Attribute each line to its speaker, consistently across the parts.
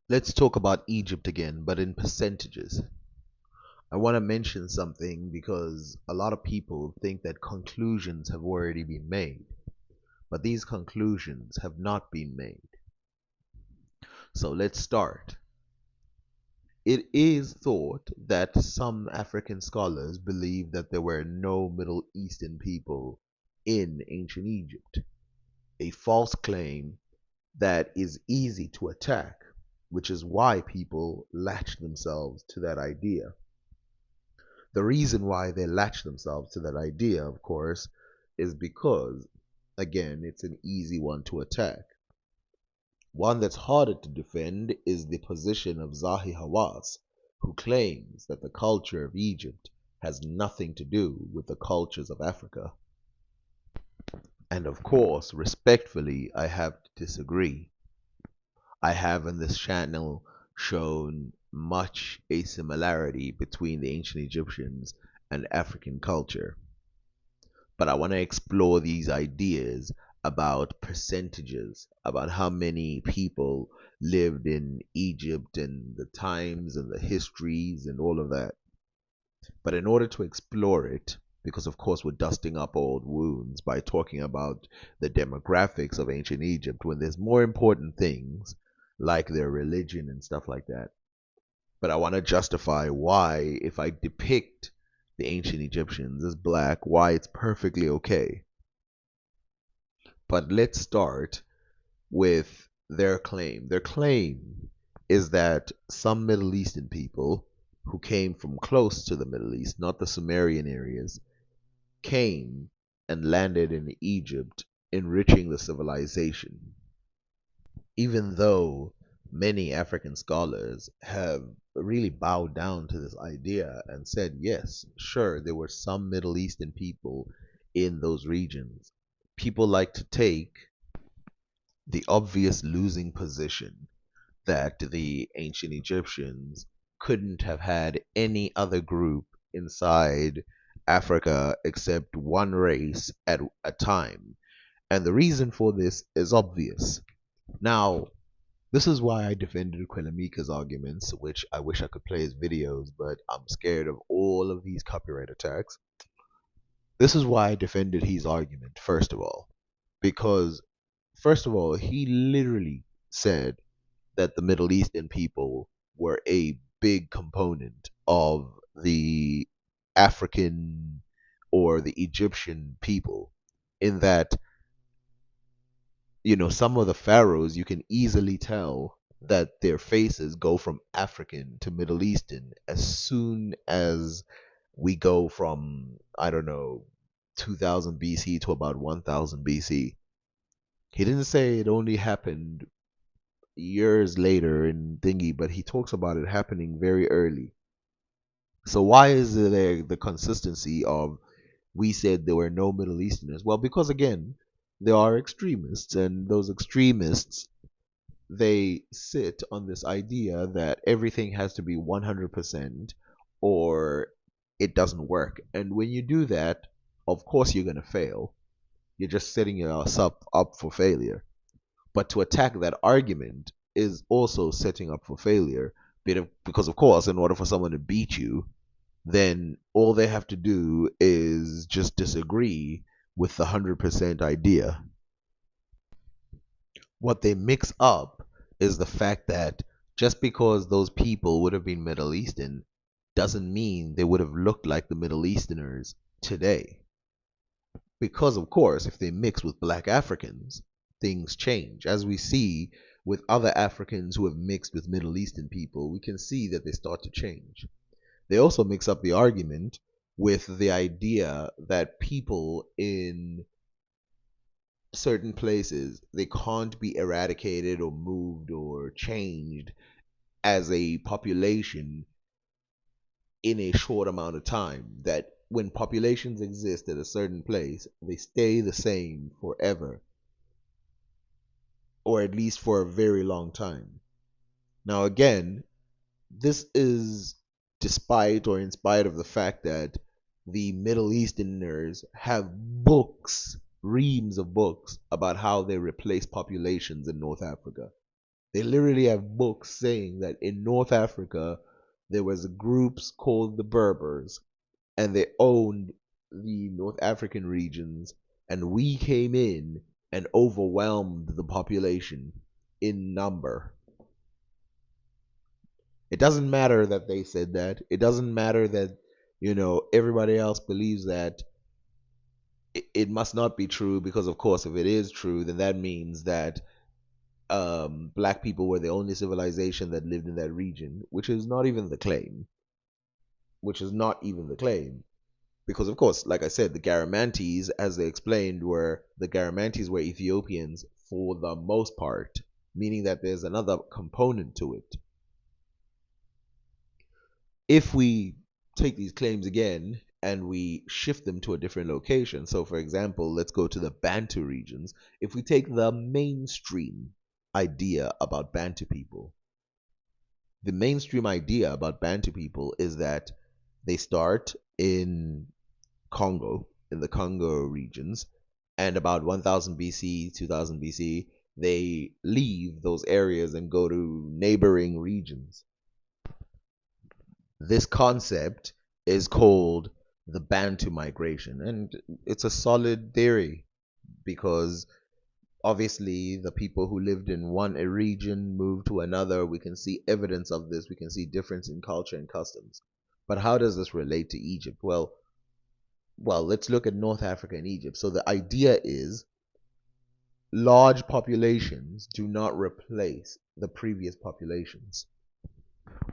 Speaker 1: Let's talk about Egypt again, but in percentages. I want to mention something because a lot of people think that conclusions have already been made, but these conclusions have not been made. So let's start. It is thought that some African scholars believe that there were no Middle Eastern people in ancient Egypt, a false claim that is easy to attack, which is why people latch themselves to that idea. The reason why they latch themselves to that idea, of course, is because, again, it's an easy one to attack. One that's harder to defend is the position of Zahi Hawass, who claims that the culture of Egypt has nothing to do with the cultures of Africa. And of course, respectfully, I have to disagree. I have in this channel shown much a similarity between the ancient Egyptians and African culture. But I want to explore these ideas about percentages, about how many people lived in Egypt and the times and the histories and all of that. But in order to explore it, because of course we're dusting up old wounds by talking about the demographics of ancient Egypt when there's more important things like their religion and stuff like that. But I want to justify why, if I depict the ancient Egyptians as black, why it's perfectly okay. But let's start with their claim. Their claim is that some Middle Eastern people who came from close to the Middle East, not the Sumerian areas, came and landed in Egypt, enriching the civilization. Even though many African scholars have really bowed down to this idea and said, yes, sure, there were some Middle Eastern people in those regions. People like to take the obvious losing position that the ancient Egyptians couldn't have had any other group inside Africa except one race at a time. And the reason for this is obvious. Now, this is why I defended Quelamika's arguments, which I wish I could play his videos, but I'm scared of all of these copyright attacks. This is why I defended his argument, first of all, because, first of all, he literally said that the Middle Eastern people were a big component of the African or the Egyptian people, in that, some of the pharaohs, you can easily tell that their faces go from African to Middle Eastern as soon as we go from, I don't know, 2000 BC to about 1000 BC. He didn't say it only happened years later in thingy, but he talks about it happening very early. So why is there the consistency of we said there were no Middle Easterners? Well, because again, there are extremists, and those extremists, they sit on this idea that everything has to be 100% or it doesn't work. And when you do that, of course you're going to fail. You're just setting yourself up for failure. But to attack that argument is also setting up for failure because, of course, in order for someone to beat you, then all they have to do is just disagree with the 100% idea. What they mix up is the fact that just because those people would have been Middle Eastern doesn't mean they would have looked like the Middle Easterners today. Because, of course, if they mix with black Africans, things change. As we see with other Africans who have mixed with Middle Eastern people, we can see that they start to change. They also mix up the argument with the idea that people in certain places, they can't be eradicated or moved or changed as a population in a short amount of time. That when populations exist at a certain place, they stay the same forever, or at least for a very long time. Now, again, this is despite or in spite of the fact that the Middle Easterners have books, reams of books, about how they replace populations in North Africa. They literally have books saying that in North Africa there was groups called the Berbers, and they owned the North African regions, and we came in and overwhelmed the population in number. It doesn't matter that they said that. It doesn't matter that, everybody else believes that. It must not be true because, of course, if it is true, then that means that black people were the only civilization that lived in that region, which is not even the claim. Which is not even the claim. Because, of course, like I said, the Garamantes, as they explained, the Garamantes were Ethiopians for the most part, meaning that there's another component to it. If we take these claims again and we shift them to a different location, so for example, let's go to the Bantu regions. If we take the mainstream idea about Bantu people, the mainstream idea about Bantu people is that they start in Congo, in the Congo regions, and about 1000 BC, 2000 BC, they leave those areas and go to neighboring regions. This concept is called the Bantu migration, and it's a solid theory because obviously the people who lived in one region moved to another. We can see evidence of this. We can see difference in culture and customs. But how does this relate to Egypt? Well, let's look at North Africa and Egypt. So the idea is large populations do not replace the previous populations.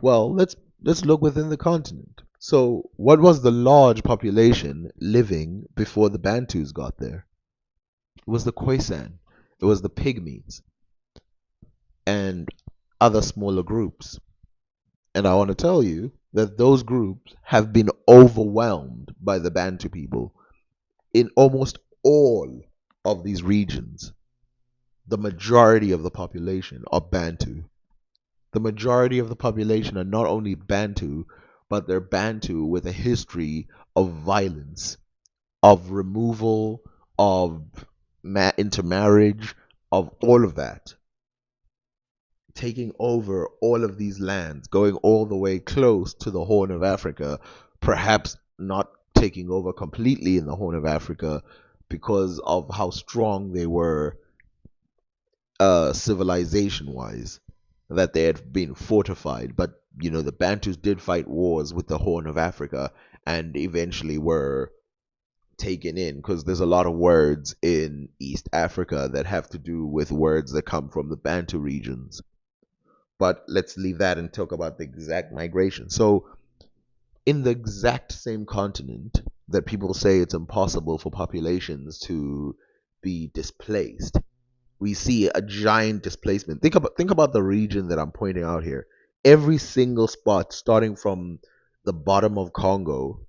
Speaker 1: Well, let's look within the continent. So, what was the large population living before the Bantus got there? It was the Khoisan, it was the Pygmies, and other smaller groups. And I want to tell you that those groups have been overwhelmed by the Bantu people in almost all of these regions. The majority of the population are Bantu. The majority of the population are not only Bantu, but they're Bantu with a history of violence, of removal, of intermarriage, of all of that. Taking over all of these lands, going all the way close to the Horn of Africa, perhaps not taking over completely in the Horn of Africa because of how strong they were civilization wise, that they had been fortified. But the Bantus did fight wars with the Horn of Africa and eventually were taken in because there's a lot of words in East Africa that have to do with words that come from the Bantu regions. But let's leave that and talk about the exact migration. So, in the exact same continent that people say it's impossible for populations to be displaced, we see a giant displacement. Think about the region that I'm pointing out here. Every single spot, starting from the bottom of Congo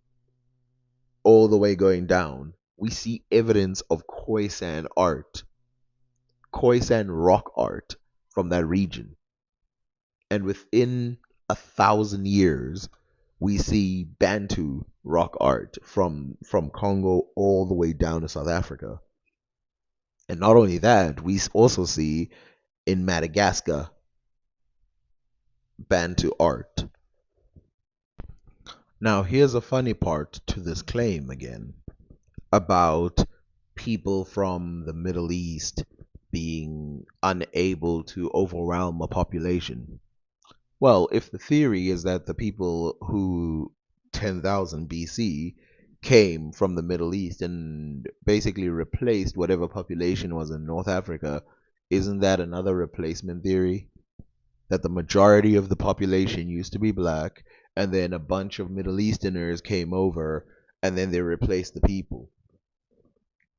Speaker 1: all the way going down, we see evidence of Khoisan art, Khoisan rock art from that region. And within 1,000 years, we see Bantu rock art from Congo all the way down to South Africa. And not only that, we also see in Madagascar Bantu art. Now, here's a funny part to this claim again about people from the Middle East being unable to overwhelm a population. Well, if the theory is that the people who 10,000 BC came from the Middle East and basically replaced whatever population was in North Africa, isn't that another replacement theory? That the majority of the population used to be black, and then a bunch of Middle Easterners came over, and then they replaced the people.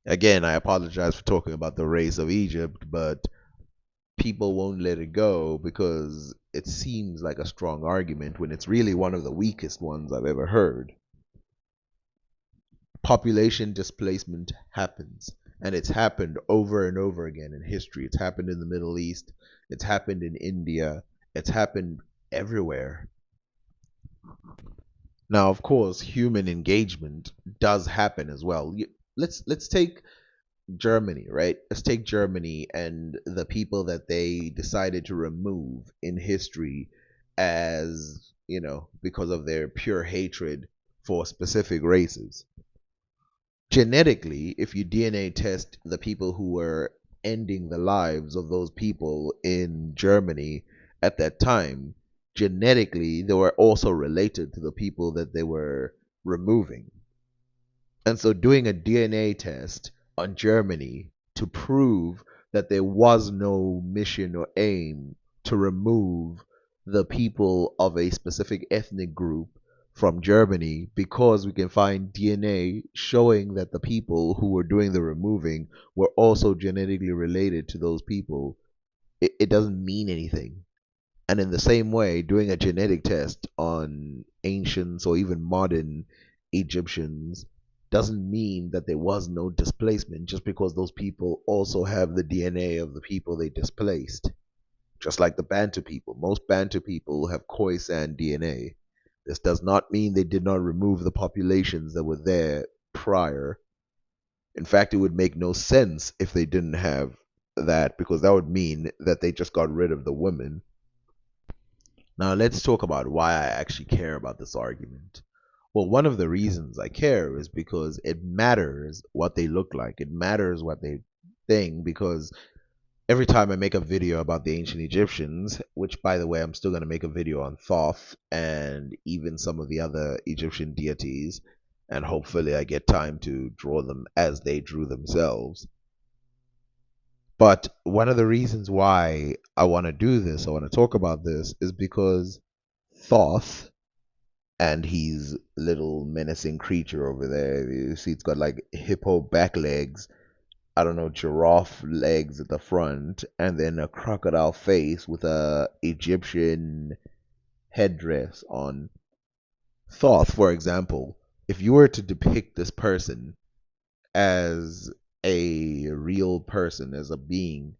Speaker 1: Again, I apologize for talking about the race of Egypt, but people won't let it go because it seems like a strong argument when it's really one of the weakest ones I've ever heard. Population displacement happens, and it's happened over and over again in history. It's happened in the Middle East, it's happened in India, it's happened everywhere. Now, of course, human engagement does happen as well. Let's take Germany, right? Let's take Germany and the people that they decided to remove in history as, because of their pure hatred for specific races. Genetically, if you DNA test the people who were ending the lives of those people in Germany at that time, genetically, they were also related to the people that they were removing. And so doing a DNA test on Germany to prove that there was no mission or aim to remove the people of a specific ethnic group from Germany, because we can find DNA showing that the people who were doing the removing were also genetically related to those people, it doesn't mean anything. And in the same way, doing a genetic test on ancients or even modern Egyptians doesn't mean that there was no displacement just because those people also have the DNA of the people they displaced. Just like the Bantu people. Most Bantu people have Khoisan DNA. This does not mean they did not remove the populations that were there prior. In fact, it would make no sense if they didn't have that, because that would mean that they just got rid of the women. Now, let's talk about why I actually care about this argument. Well, one of the reasons I care is because it matters what they look like. It matters what they think, because every time I make a video about the ancient Egyptians, which by the way, I'm still going to make a video on Thoth and even some of the other Egyptian deities, and hopefully I get time to draw them as they drew themselves. But one of the reasons why I want to do this, I want to talk about this, is because Thoth and his little menacing creature over there, you see, it's got like hippo back legs, I don't know, giraffe legs at the front, and then a crocodile face with a Egyptian headdress on. Thoth, for example, if you were to depict this person as a real person, as a being,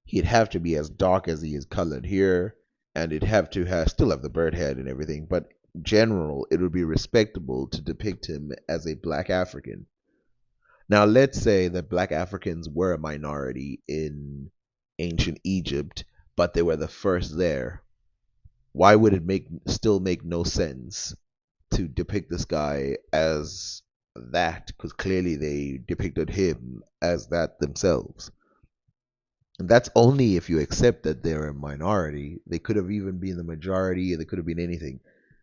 Speaker 1: he'd have to be as dark as he is colored here, and it'd have to still have the bird head and everything, but in general, it would be respectable to depict him as a black African. Now, let's say that black Africans were a minority in ancient Egypt, but they were the first there. Why would it still make no sense to depict this guy as that? Because clearly they depicted him as that themselves. And that's only if you accept that they're a minority. They could have even been the majority, they could have been anything.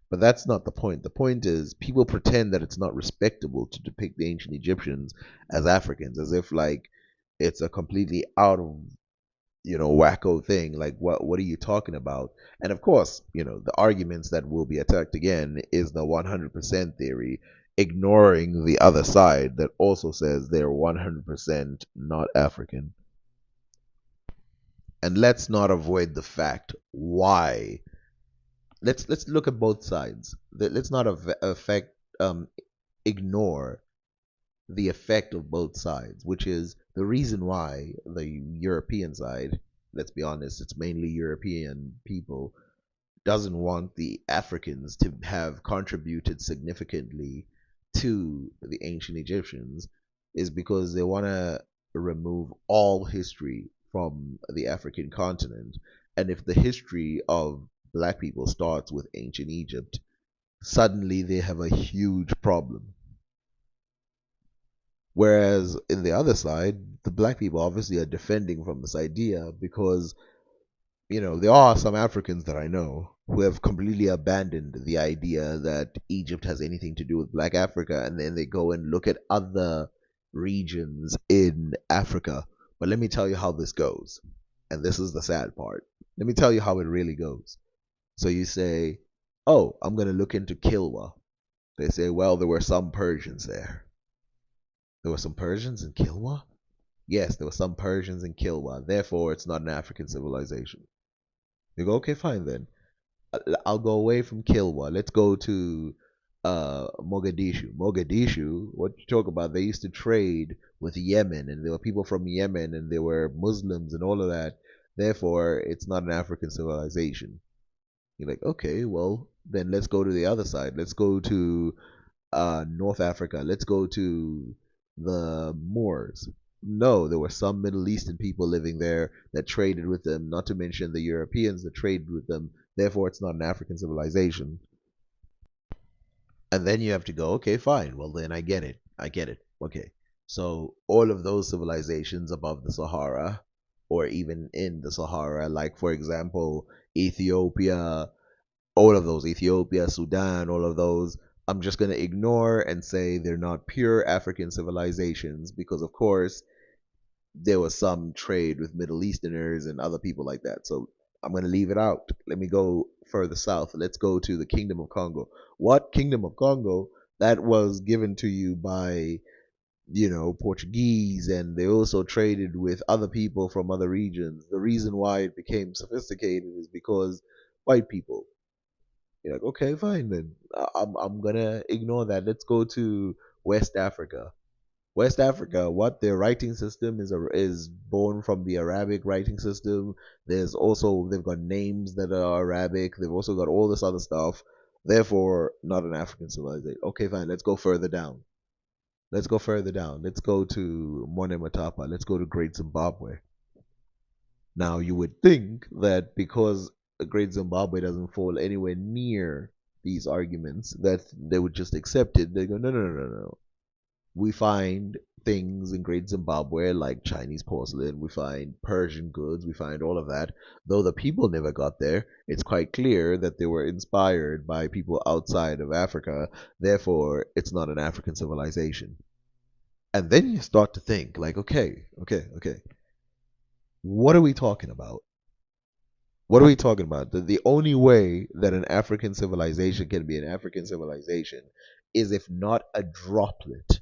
Speaker 1: But that's not the point. The point is, people pretend that it's not respectable to depict the ancient Egyptians as Africans, as if like it's a completely out of wacko thing. Like what are you talking about? And of course, the arguments that will be attacked again is the 100% theory, ignoring the other side that also says they're 100% not African. And let's not avoid the fact why. Let's look at both sides. Let's not affect ignore the effect of both sides, which is the reason why the European side, let's be honest, it's mainly European people, doesn't want the Africans to have contributed significantly to the ancient Egyptians, is because they want to remove all history from the African continent. And if the history of black people starts with ancient Egypt, suddenly they have a huge problem. Whereas in the other side, the black people obviously are defending from this idea because, there are some Africans that I know who have completely abandoned the idea that Egypt has anything to do with Black Africa, and then they go and look at other regions in Africa. But let me tell you how this goes. And this is the sad part. Let me tell you how it really goes. So you say, oh, I'm going to look into Kilwa. They say, well, there were some Persians there. There were some Persians in Kilwa? Yes, there were some Persians in Kilwa. Therefore, it's not an African civilization. You go, okay, fine then. I'll go away from Kilwa. Let's go to Mogadishu. Mogadishu, what you talk about? They used to trade with Yemen, and there were people from Yemen, and there were Muslims and all of that. Therefore, it's not an African civilization. You're like, okay, well, then let's go to the other side. Let's go to North Africa. Let's go to the Moors. No, there were some Middle Eastern people living there that traded with them, not to mention the Europeans that traded with them. Therefore, it's not an African civilization. And then you have to go, okay, fine. Well, then I get it. I get it. Okay. So all of those civilizations above the Sahara, or even in the Sahara, like for example, Ethiopia, all of those, Ethiopia, Sudan, all of those, I'm just going to ignore and say they're not pure African civilizations because, of course, there was some trade with Middle Easterners and other people like that. So I'm going to leave it out. Let me go further south. Let's go to the Kingdom of Congo. What Kingdom of Congo? That was given to you by, Portuguese, and they also traded with other people from other regions. The reason why it became sophisticated is because white people. You're like, okay, fine then. I'm gonna ignore that. Let's go to West Africa. West Africa, what their writing system is born from the Arabic writing system. There's also they've got names that are Arabic. They've also got all this other stuff. Therefore, not an African civilization. Okay, fine. Let's go further down. Let's go further down. Let's go to Mone Matapa. Let's go to Great Zimbabwe. Now, you would think that because a Great Zimbabwe doesn't fall anywhere near these arguments, that they would just accept it. They go, no, no, no, no, no. We find things in Great Zimbabwe like Chinese porcelain, we find Persian goods, we find all of that. Though the people never got there, it's quite clear that they were inspired by people outside of Africa. Therefore, it's not an African civilization. And then you start to think, like, okay, okay, okay, what are we talking about? What are we talking about? The only way that an African civilization can be an African civilization is if not a droplet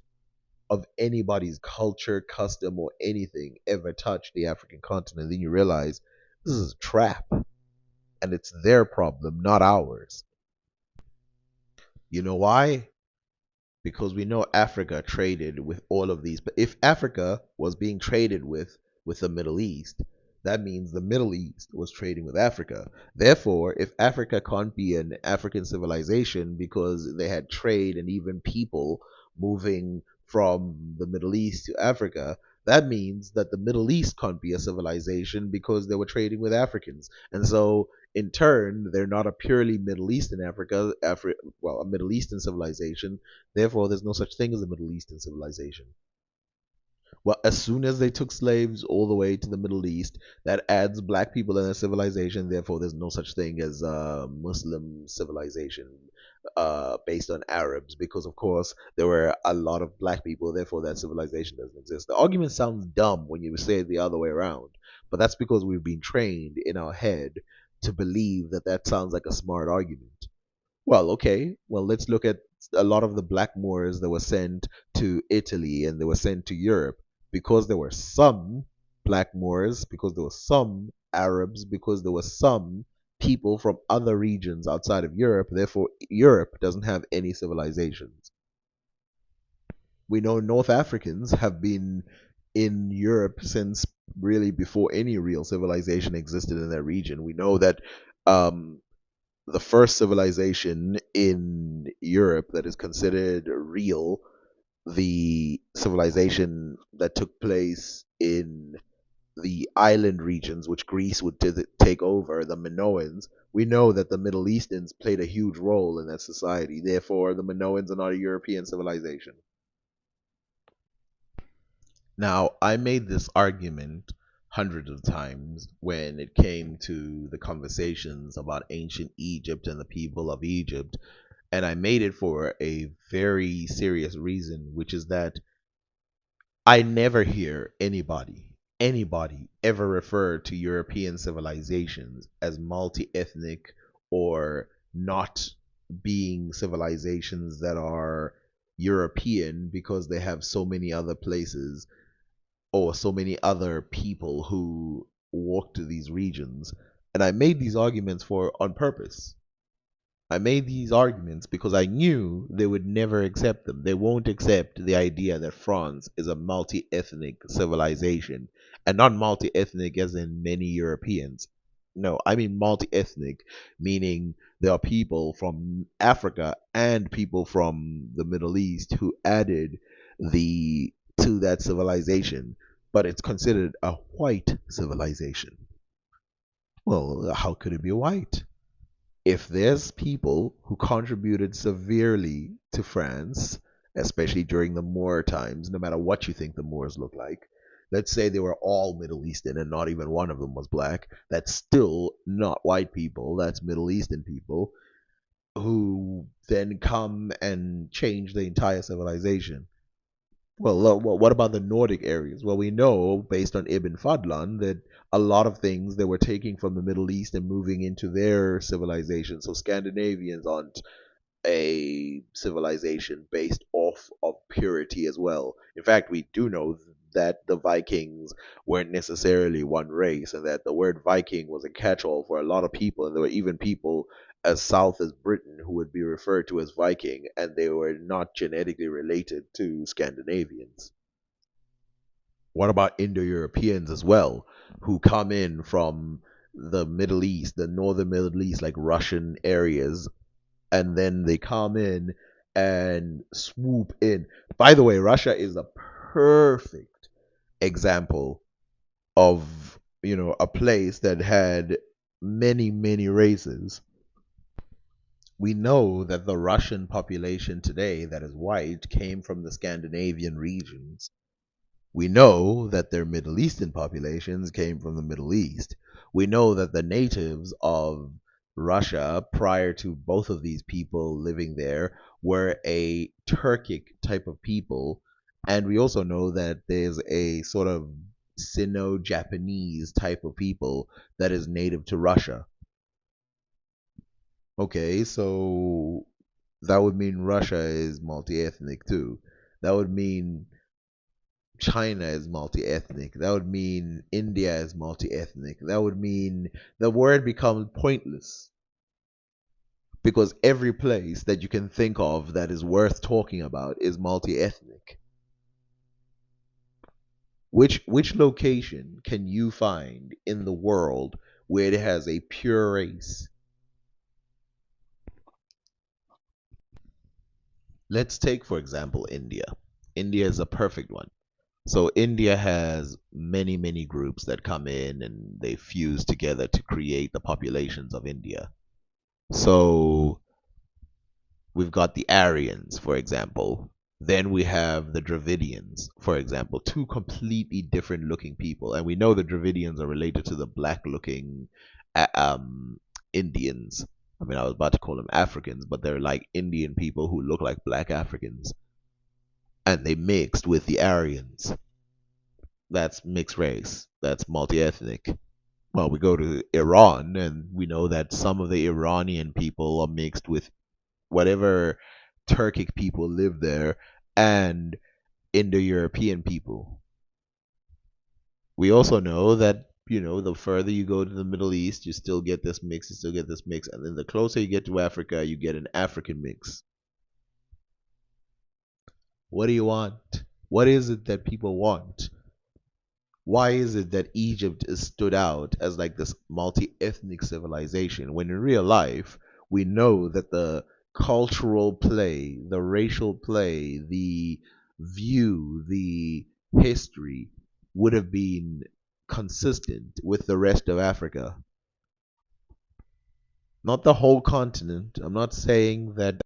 Speaker 1: of anybody's culture, custom, or anything ever touched the African continent. Then you realize this is a trap, and it's their problem, not ours. You know why? Because we know Africa traded with all of these. But if Africa was being traded with the Middle East, that means the Middle East was trading with Africa. Therefore, if Africa can't be an African civilization because they had trade and even people moving from the Middle East to Africa, that means that the Middle East can't be a civilization because they were trading with Africans. And so in turn, they're not a purely Middle Eastern well, a Middle Eastern civilization. Therefore, there's no such thing as a Middle Eastern civilization. Well, as soon as they took slaves all the way to the Middle East, that adds black people in a civilization. Therefore, there's no such thing as a Muslim civilization based on Arabs, because of course there were a lot of black people. Therefore, that civilization doesn't exist. The argument sounds dumb when you say it the other way around, but that's because we've been trained in our head to believe that that sounds like a smart argument. Well, okay. Well, let's look at a lot of the Black Moors that were sent to Italy and they were sent to Europe because there were some Black Moors, because there were some Arabs, because there were some people from other regions outside of Europe. Therefore, Europe doesn't have any civilizations. We know North Africans have been in Europe since really before any real civilization existed in that region. We know that um, the first civilization in Europe that is considered real, the civilization that took place in the island regions, which Greece would take over, the Minoans. We know that the Middle Easterns played a huge role in that society. Therefore, the Minoans are not a European civilization. Now, I made this argument hundreds of times when it came to the conversations about ancient Egypt and the people of Egypt. And I made it for a very serious reason, which is that I never hear anybody ever refer to European civilizations as multi ethnic or not being civilizations that are European because they have so many other places or so many other people who walk to these regions. And I made these arguments for on purpose. I made these arguments because I knew they would never accept them. They won't accept the idea that France is a multi ethnic civilization, and not multi ethnic as in many Europeans. No, I mean multi ethnic, meaning there are people from Africa and people from the Middle East who added the to that civilization. but it's considered a white civilization. Well, how could it be white? If there's people who contributed severely to France, especially during the Moor times, no matter what you think the Moors look like, let's say they were all Middle Eastern and not even one of them was black, that's still not white people, that's Middle Eastern people who then come and change the entire civilization. Well, what about the Nordic areas? Well, we know based on Ibn Fadlan that a lot of things they were taking from the Middle East and moving into their civilization. So Scandinavians aren't a civilization based off of purity as well. In fact, we do know that the Vikings weren't necessarily one race, and that the word Viking was a catch-all for a lot of people, and there were even people as south as Britain who would be referred to as Viking, and they were not genetically related to Scandinavians. What about Indo-Europeans as well, who come in from the Middle East, the northern Middle East, like Russian areas, and then they come in and swoop in. By the way, Russia is a perfect example of, a place that had many, many races. We know that the Russian population today that is white came from the Scandinavian regions. We know that their Middle Eastern populations came from the Middle East. We know that the natives of Russia, prior to both of these people living there, were a Turkic type of people. And we also know that there's a sort of Sino Japanese type of people that is native to Russia. Okay, so that would mean Russia is multi ethnic too. That would mean China is multi-ethnic. That would mean India is multi-ethnic. That would mean the word becomes pointless because every place that you can think of that is worth talking about is multi-ethnic. Which location can you find in the world where it has a pure race? Let's take for example India. India is a perfect one. So India has many, many groups that come in and they fuse together to create the populations of India. So we've got the Aryans, for example. Then we have the Dravidians, for example, two completely different looking people. And we know the Dravidians are related to the black looking Indians. I mean, I was about to call them Africans, but they're like Indian people who look like black Africans. And they mixed with the Aryans. That's mixed race. That's multi ethnic. Well, we go to Iran, and we know that some of the Iranian people are mixed with whatever Turkic people live there and Indo-European people. We also know that, the further you go to the Middle East, you still get this mix, you still get this mix, and then the closer you get to Africa, you get an African mix. What do you want? What is it that people want? Why is it that Egypt is stood out as like this multi-ethnic civilization when in real life we know that the cultural play, the racial play, the view, the history would have been consistent with the rest of Africa? Not the whole continent. I'm not saying that